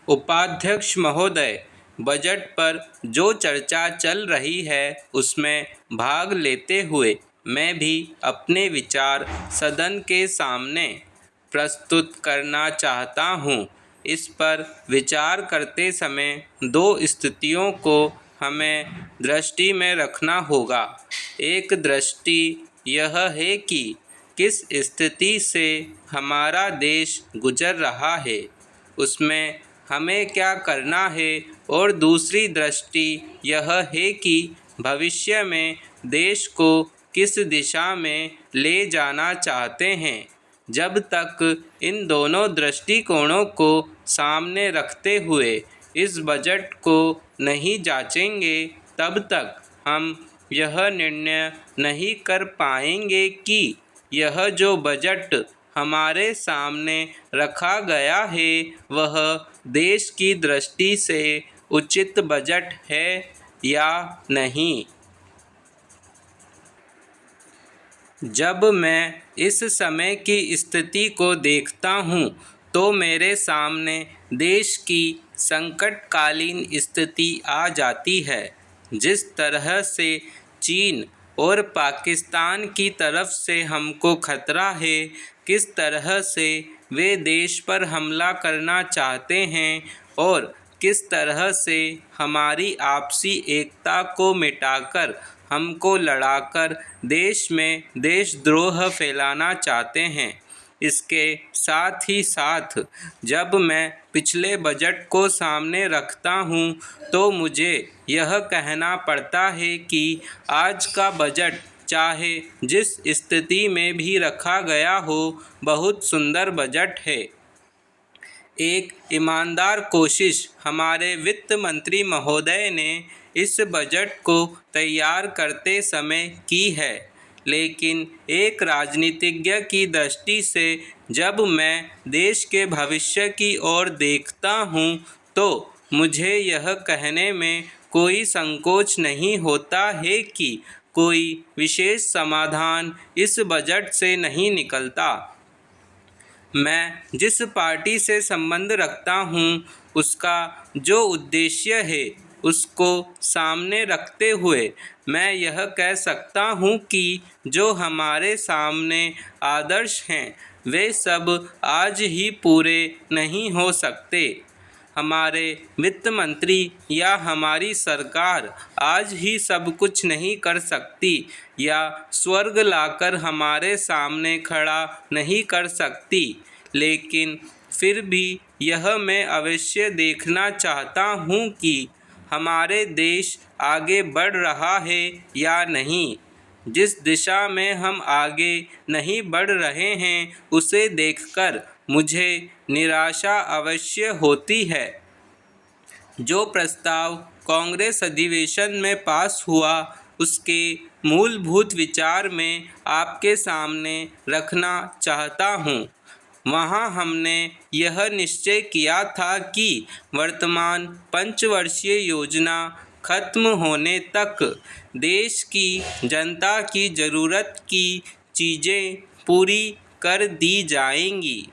उपाध्यक्ष महोदय, बजट पर जो चर्चा चल रही है उसमें भाग लेते हुए मैं भी अपने विचार सदन के सामने प्रस्तुत करना चाहता हूँ। इस पर विचार करते समय दो स्थितियों को हमें दृष्टि में रखना होगा। एक दृष्टि यह है कि किस स्थिति से हमारा देश गुजर रहा है, उसमें हमें क्या करना है, और दूसरी दृष्टि यह है कि भविष्य में देश को किस दिशा में ले जाना चाहते हैं। जब तक इन दोनों दृष्टिकोणों को सामने रखते हुए इस बजट को नहीं जांचेंगे, तब तक हम यह निर्णय नहीं कर पाएंगे कि यह जो बजट हमारे सामने रखा गया है वह देश की दृष्टि से उचित बजट है या नहीं। जब मैं इस समय की स्थिति को देखता हूँ तो मेरे सामने देश की संकटकालीन स्थिति आ जाती है। जिस तरह से चीन और पाकिस्तान की तरफ से हमको खतरा है, किस तरह से वे देश पर हमला करना चाहते हैं और किस तरह से हमारी आपसी एकता को मिटाकर हमको लड़ाकर देश में देशद्रोह फैलाना चाहते हैं। इसके साथ ही साथ जब मैं पिछले बजट को सामने रखता हूँ तो मुझे यह कहना पड़ता है कि आज का बजट चाहे जिस स्थिति में भी रखा गया हो, बहुत सुंदर बजट है। एक ईमानदार कोशिश हमारे वित्त मंत्री महोदय ने इस बजट को तैयार करते समय की है, लेकिन एक राजनीतिज्ञ की दृष्टि से जब मैं देश के भविष्य की ओर देखता हूँ तो मुझे यह कहने में कोई संकोच नहीं होता है कि कोई विशेष समाधान इस बजट से नहीं निकलता। मैं जिस पार्टी से संबंध रखता हूँ उसका जो उद्देश्य है उसको सामने रखते हुए मैं यह कह सकता हूँ कि जो हमारे सामने आदर्श हैं वे सब आज ही पूरे नहीं हो सकते। हमारे वित्त मंत्री या हमारी सरकार आज ही सब कुछ नहीं कर सकती या स्वर्ग लाकर हमारे सामने खड़ा नहीं कर सकती, लेकिन फिर भी यह मैं अवश्य देखना चाहता हूँ कि हमारे देश आगे बढ़ रहा है या नहीं। जिस दिशा में हम आगे नहीं बढ़ रहे हैं उसे देखकर मुझे निराशा अवश्य होती है। जो प्रस्ताव कांग्रेस अधिवेशन में पास हुआ उसके मूलभूत विचार में आपके सामने रखना चाहता हूँ। वहाँ हमने यह निश्चय किया था कि वर्तमान पंचवर्षीय योजना खत्म होने तक देश की जनता की ज़रूरत की चीज़ें पूरी कर दी जाएंगी।